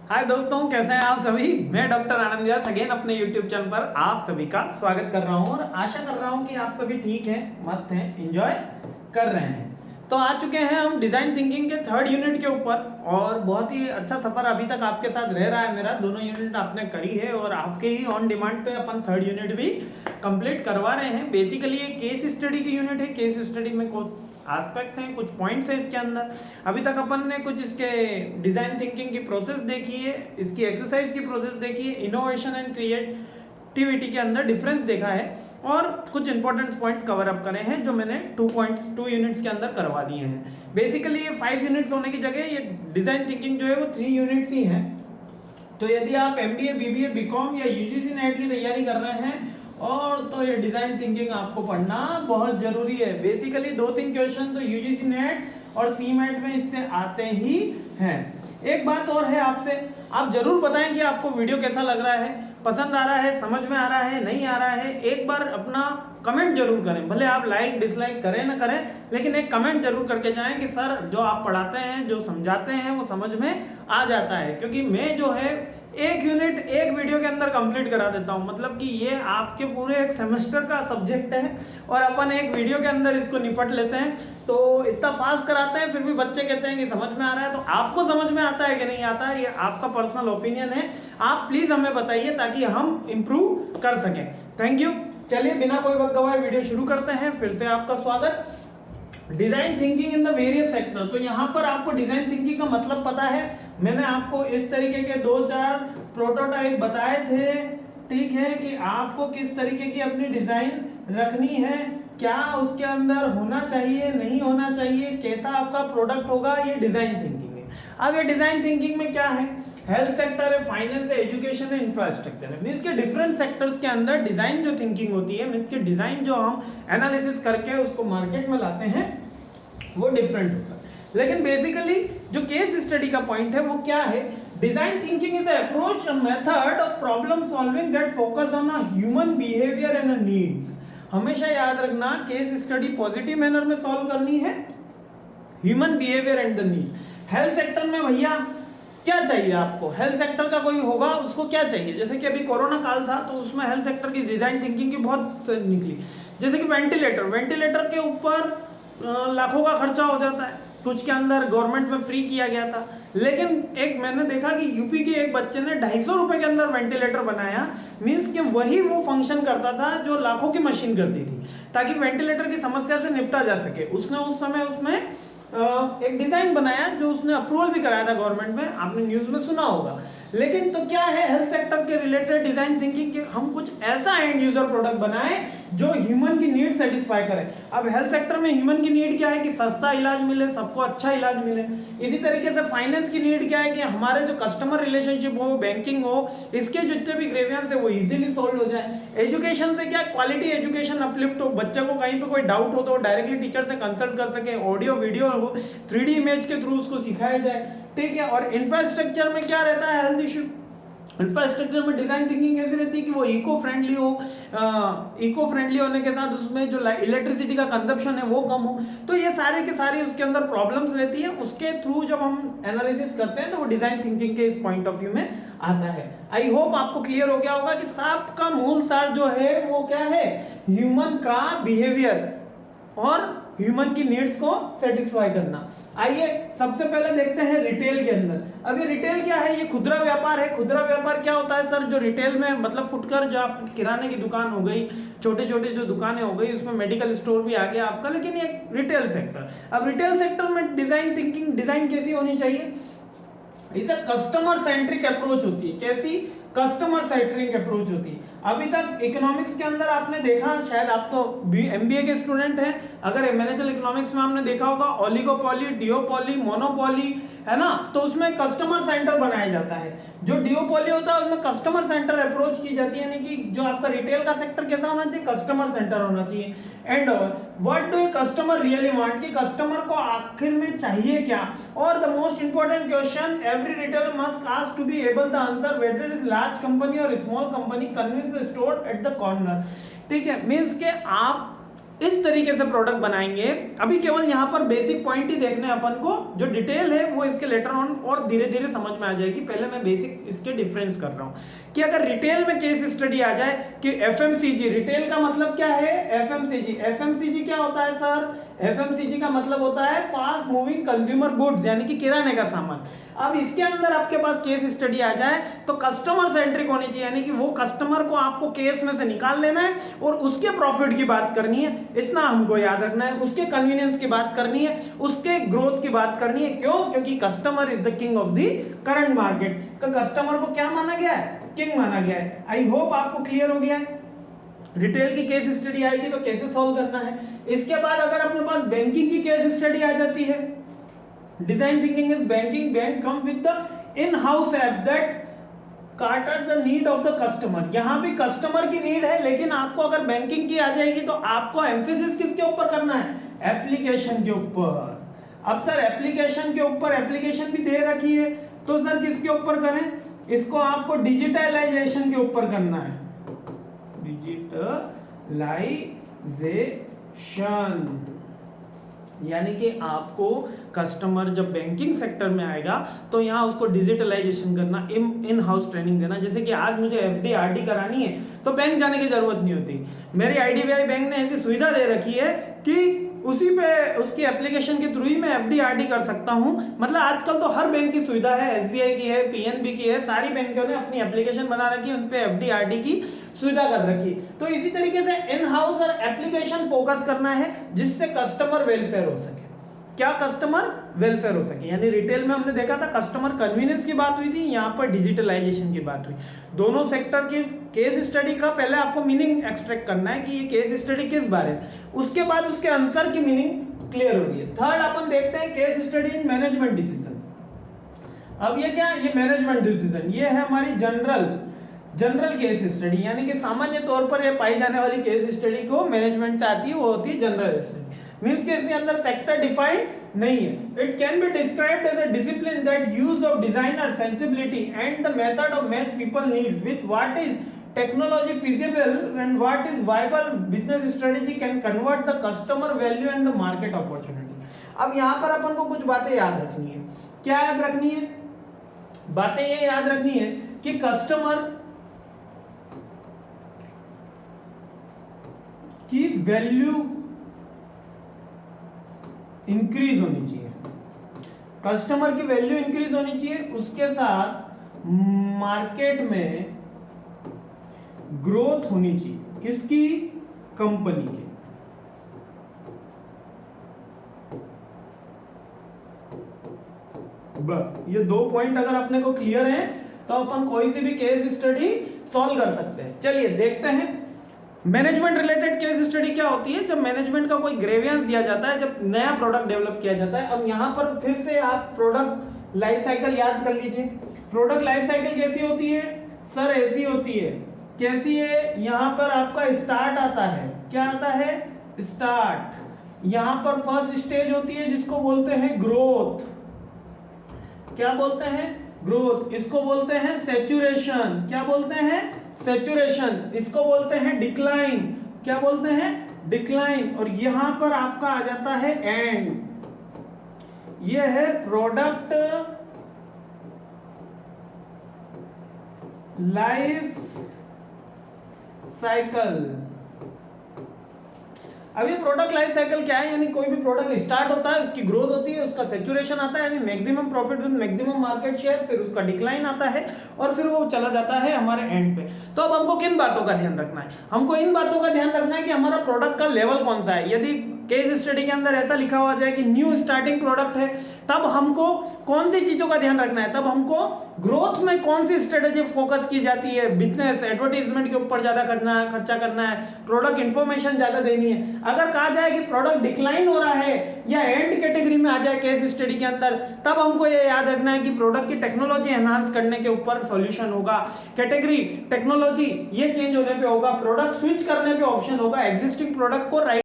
हाय दोस्तों, कैसे हैं आप सभी। मैं डॉक्टर आनंद व्यास अगेन अपने यूट्यूब चैनल पर आप सभी का स्वागत कर रहा हूं और आशा कर रहा हूं कि आप सभी ठीक हैं, मस्त हैं, एंजॉय कर रहे हैं। तो आ चुके हैं हम डिजाइन थिंकिंग के थर्ड यूनिट के ऊपर और बहुत ही अच्छा सफर अभी तक आपके साथ रह रहा है मेरा। दोनों यूनिट आपने करी है और आपके ही ऑन डिमांड पे अपन थर्ड यूनिट भी कंप्लीट करवा रहे हैं। बेसिकली ये केस स्टडी की यूनिट है। केस स्टडी में एस्पेक्ट हैं, कुछ पॉइंट्स हैं इसके अंदर। अभी तक अपन ने कुछ इसके डिजाइन थिंकिंग की प्रोसेस देखी है, इसकी एक्सरसाइज की प्रोसेस देखी है, इनोवेशन एंड क्रिएटिविटी के अंदर डिफरेंस देखा है और कुछ इंपॉर्टेंट पॉइंट्स कवर अप करे हैं जो मैंने 2 यूनिट्स के अंदर करवा दिए हैं। बेसिकली ये 5 यूनिट्स होने की जगह ये डिजाइन थिंकिंग जो है वो 3 यूनिट्स ही हैं। तो यदि आप एमबीए, बीबीए, बीकॉम या यूजीसी नेट की तैयारी कर रहे हैं और तो ये डिजाइन थिंकिंग आपको पढ़ना बहुत जरूरी है। बेसिकली 2-3 क्वेश्चन तो यूजीसी नेट और सीमेट में इससे आते ही हैं। एक बात और है आपसे, आप जरूर बताएं कि आपको वीडियो कैसा लग रहा है, पसंद आ रहा है, समझ में आ रहा है, नहीं आ रहा है। एक बार अपना कमेंट जरूर करें, भले आप लाइक डिसलाइक करें ना करें, लेकिन एक कमेंट जरूर करके जाएं कि सर जो आप पढ़ाते हैं, जो समझाते हैं वो समझ में आ जाता है। क्योंकि मैं जो है एक यूनिट एक वीडियो के अंदर कंप्लीट करा देता हूं, मतलब कि ये आपके पूरे एक सेमेस्टर का सब्जेक्ट है और अपन एक वीडियो के अंदर इसको निपट लेते हैं। तो इतना फास्ट कराते हैं, फिर भी बच्चे कहते हैं कि समझ में आ रहा है। तो आपको समझ में आता है कि नहीं आता है, ये आपका पर्सनल ओपिनियन है। आप प्लीज हमें बताइए ताकि हम इम्प्रूव कर सकें। Thank you. चलिए बिना कोई वक्त गवाए वीडियो शुरू करते हैं। फिर से आपका स्वागत। Design thinking in the various sector. तो यहाँ पर आपको डिजाइन थिंकिंग का मतलब पता है। मैंने आपको इस तरीके के 2-4 प्रोटोटाइप बताए थे, ठीक है, कि आपको किस तरीके की अपनी डिजाइन रखनी है, क्या उसके अंदर होना चाहिए, नहीं होना चाहिए, कैसा आपका प्रोडक्ट होगा। ये डिजाइन थिंकिंग है। अब ये डिजाइन थिंकिंग में क्या है, हेल्थ सेक्टर है, फाइनेंस है, एजुकेशन है, इंफ्रास्ट्रक्चर है। मींस के डिफरेंट सेक्टर्स के अंदर डिजाइन जो थिंकिंग होती है, मींस के डिजाइन जो हम एनालिसिस करके उसको मार्केट में लाते हैं वो डिफरेंट होता है। लेकिन बेसिकली जो केस स्टडी का पॉइंट है वो क्या है, design thinking is approach, a method of problem solving that focus on a human behaviour and needs. हमेशा याद रखना, केस स्टडी पॉजिटिव मैनर में सॉल्व करनी है, human behaviour and the need. Health sector में भैया क्या चाहिए आपको, हेल्थ सेक्टर का कोई होगा उसको क्या चाहिए। जैसे कि अभी कोरोना काल था तो उसमें हेल्थ सेक्टर की डिजाइन थिंकिंग की बहुत निकली। जैसे कि वेंटिलेटर के ऊपर लाखों का खर्चा हो जाता है, कुछ के अंदर गवर्नमेंट में फ्री किया गया था। लेकिन एक मैंने देखा कि यूपी के एक बच्चे ने 250 रुपए के अंदर वेंटिलेटर बनाया। मींस कि वही वो फंक्शन करता था जो लाखों की मशीन करती थी, ताकि वेंटिलेटर की समस्या से निपटा जा सके। उसने उस समय उसमें एक डिजाइन बनाया जो उसने अप्रूवल भी कराया था गवर्नमेंट में, आपने न्यूज में सुना होगा। लेकिन तो क्या है, हेल्थ सेक्टर के रिलेटेड डिजाइन थिंकिंग के हम कुछ ऐसा एंड यूजर प्रोडक्ट बनाए जो ह्यूमन की नीड सेटिस्फाई करे। अब हेल्थ सेक्टर में ह्यूमन की नीड क्या है कि सस्ता इलाज मिले, सबको अच्छा इलाज मिले। इसी तरीके से फाइनेंस की नीड क्या है कि हमारे जो कस्टमर रिलेशनशिप हो, बैंकिंग हो, इसके जितने भी ग्रेवियंस है वो इजीली सोल्व हो जाए। एजुकेशन से क्या, क्वालिटी एजुकेशन अपलिफ्ट हो, बच्चे को कहीं पे कोई डाउट हो तो डायरेक्टली टीचर से कंसल्ट कर सके, ऑडियो वीडियो 3D इमेज के थ्रू उसको सिखाया जाए, ठीक है। और इंफ्रास्ट्रक्चर में क्या रहता है, हेल्थ इश्यू। इंफ्रास्ट्रक्चर में डिजाइन थिंकिंग ऐसी रहती है कि वो इको फ्रेंडली हो, इको फ्रेंडली होने के साथ उसमें जो इलेक्ट्रिसिटी का कंजप्शन है वो कम हो। तो ये सारे के सारे उसके अंदर प्रॉब्लम्स रहती है। उसके थ्रू जब हम एनालिसिस करते हैं तो वो डिजाइन थिंकिंग के इस पॉइंट ऑफ व्यू में आता है। आई होप आपको क्लियर हो गया होगा कि सबका मूल सार जो है वो क्या है, ह्यूमन का बिहेवियर और ह्यूमन की नीड्स को सेटिस्फाई करना। आइए सबसे पहले देखते हैं रिटेल के अंदर। अब ये रिटेल क्या है, ये खुदरा व्यापार है। खुदरा व्यापार क्या होता है सर, जो रिटेल में मतलब फुटकर जो आप किराने की दुकान हो गई, छोटे छोटे जो दुकानें हो गई, उसमें मेडिकल स्टोर भी आ गया आपका, लेकिन ये रिटेल सेक्टर। अब रिटेल सेक्टर में डिजाइन थिंकिंग, डिजाइन कैसी होनी चाहिए, इधर कस्टमर सेंट्रिक अप्रोच होती है। कैसी, कस्टमर सेंट्रिक अप्रोच होती है। अभी तक इकोनॉमिक्स के अंदर आपने देखा, शायद आप तो एमबीए के स्टूडेंट हैं, अगर मैनेजर इकोनॉमिक्स में आपने देखा होगा ओलिगोपॉली, डिओपॉली, मोनोपॉली, है ना, तो उसमें कस्टमर सेंटर बनाया जाता है। जो डिओपॉली होता है उसमें कस्टमर सेंटर अप्रोच की जाती है, यानी कि जो आपका रिटेल का सेक्टर कैसा होना चाहिए, कस्टमर सेंटर होना चाहिए। And what do customer really want, कि कस्टमर को आखिर में चाहिए क्या। और the most important question every retailer must ask to be able the answer whether is large company और small company convenience store at the corner, ठीक है। मींस के आप इस तरीके से प्रोडक्ट बनाएंगे। अभी केवल यहाँ पर बेसिक पॉइंट ही देखने अपन को, जो डिटेल है वो इसके लेटर ऑन और धीरे धीरे समझ में आ जाएगी। पहले मैं बेसिक इसके डिफरेंस कर रहा हूँ कि अगर रिटेल में केस स्टडी आ जाए कि एफएमसीजी, रिटेल का मतलब क्या है, एफएमसीजी। एफएमसीजी क्या होता है सर? एफएमसीजी का मतलब होता है फास्ट मूविंग कंज्यूमर गुड्स, यानी कि किराने का सामान। अब इसके अंदर आपके पास केस स्टडी आ जाए तो कस्टमर सेंट्रिक होनी चाहिए, यानी कि वो कस्टमर को आपको केस में से निकाल लेना है और उसके प्रॉफिट की बात करनी है, इतना हमको याद रखना है। उसके कन्वीनियंस की बात करनी है, उसके ग्रोथ की बात करनी है। क्यों? क्योंकि customer is the king of the current market. तो कस्टमर को क्या माना गया है? किंग माना गया है। आई होप आपको क्लियर हो गया है। रिटेल की केस स्टडी आएगी तो कैसे सॉल्व करना है। इसके बाद अगर अपने पास बैंकिंग की केस स्टडी आ जाती है, design thinking is banking, bank come with the in house app that cater the need of the customer। यहाँ भी कस्टमर की नीड है, लेकिन आपको अगर बैंकिंग की आ जाएगी तो आपको एम्फेसिस किसके ऊपर करना है? एप्लीकेशन के ऊपर। अब सर एप्लीकेशन के ऊपर, एप्लीकेशन भी दे रखी है तो सर किसके ऊपर करें? इसको आपको डिजिटलाइजेशन के ऊपर करना है, डिजिटलाइजेशन। यानी कि आपको कस्टमर जब बैंकिंग सेक्टर में आएगा तो यहाँ उसको डिजिटलाइजेशन करना, इन हाउस ट्रेनिंग देना। जैसे कि आज मुझे एफडी आरडी करानी है तो बैंक जाने की जरूरत नहीं होती। मेरी आईडीबीआई बैंक ने ऐसी सुविधा दे रखी है कि उसी पे उसकी एप्लीकेशन के थ्रू ही मैं एफडी आरडी कर सकता हूं। मतलब आजकल तो हर बैंक की सुविधा है, एसबीआई की है, पीएनबी की है, सारी बैंकों ने अपनी एप्लीकेशन बना रखी है, उन पे एफडी आरडी की सुविधा कर रखी है। तो इसी तरीके से इन हाउस और एप्लीकेशन फोकस करना है जिससे कस्टमर वेलफेयर हो सके। क्या? कस्टमर वेलफेयर हो सके। यानी रिटेल में हमने देखा था कस्टमर कन्वीनियंस की बात हुई थी, यहाँ पर डिजिटलाइजेशन की बात हुई। दोनों सेक्टर के केस स्टडी का पहले आपको मीनिंग एक्सट्रैक्ट करना है कि ये केस स्टडी किस बारे में, उसके बाद उसके आंसर की मीनिंग क्लियर हो रही है। थर्ड अपन देखते हैं case study in management decision. अब ये क्या? ये मैनेजमेंट डिसीजन, ये है हमारी जनरल केस स्टडी, यानी कि सामान्य तौर पर ये पाई जाने वाली केस स्टडी को मैनेजमेंट से आती है, वो होती है जनरल स्टडी। मींस के इसके अंदर सेक्टर डिफाइन नहीं है। It can be described as a discipline that use of designer sensibility and the method of match people needs with what is technology feasible and what is viable business strategy can convert the customer value and the market opportunity। अब यहाँ पर अपन को कुछ बातें याद रखनी है। क्या याद रखनी है? बातें ये याद रखनी है कि कस्टमर की वैल्यू इंक्रीज होनी चाहिए, कस्टमर की वैल्यू इंक्रीज होनी चाहिए, उसके साथ मार्केट में ग्रोथ होनी चाहिए। किसकी? कंपनी की। बस ये दो पॉइंट अगर अपने को क्लियर है तो अपन कोई सी भी केस स्टडी सॉल्व कर सकते हैं। चलिए देखते हैं मैनेजमेंट रिलेटेड केस स्टडी क्या होती है। जब मैनेजमेंट का कोई ग्रेवियंस दिया जाता है, जब नया प्रोडक्ट डेवलप किया जाता है। अब यहाँ पर फिर से आप प्रोडक्ट लाइफ साइकिल याद कर लीजिए। प्रोडक्ट लाइफ साइकिल कैसी होती है सर? ऐसी होती है। कैसी है? यहाँ पर आपका स्टार्ट आता है। क्या आता है? स्टार्ट। यहाँ पर फर्स्ट स्टेज होती है जिसको बोलते हैं ग्रोथ। क्या बोलते हैं? ग्रोथ। इसको बोलते हैं सैचुरेशन। क्या बोलते हैं? सैचुरेशन। इसको बोलते हैं डिक्लाइन। क्या बोलते हैं? डिक्लाइन। और यहां पर आपका आ जाता है एंड। यह है प्रोडक्ट लाइफ साइकिल। अब ये प्रोडक्ट लाइफ साइकिल क्या है? यानी कोई भी प्रोडक्ट स्टार्ट होता है, उसकी ग्रोथ होती है, उसका सैचुरेशन आता है यानी maximum profit with maximum market share, फिर उसका डिक्लाइन आता है और फिर वो चला जाता है हमारे एंड पे। तो अब हमको किन बातों का ध्यान रखना है? हमको इन बातों का ध्यान रखना है कि हमारा प्रोडक्ट का लेवल कौन सा है। यदि केस स्टडी के अंदर ऐसा लिखा हुआ जाए कि न्यू स्टार्टिंग प्रोडक्ट है, तब हमको कौन सी चीजों का ध्यान रखना है? तब हमको ग्रोथ में कौन सी स्ट्रेटेजी फोकस की जाती है? बिजनेस एडवर्टाइजमेंट के ऊपर ज्यादा करना है, खर्चा करना है, प्रोडक्ट इंफॉर्मेशन ज्यादा देनी है। अगर कहा जाए कि प्रोडक्ट डिक्लाइन हो रहा है या एंड कैटेगरी में आ जाए केस स्टडी के अंदर, तब हमको ये याद रखना है कि प्रोडक्ट की टेक्नोलॉजी एनहांस करने के ऊपर सॉल्यूशन होगा। कैटेगरी टेक्नोलॉजी ये चेंज होने पे होगा, प्रोडक्ट स्विच करने पे ऑप्शन होगा, एग्जिस्टिंग प्रोडक्ट को राइट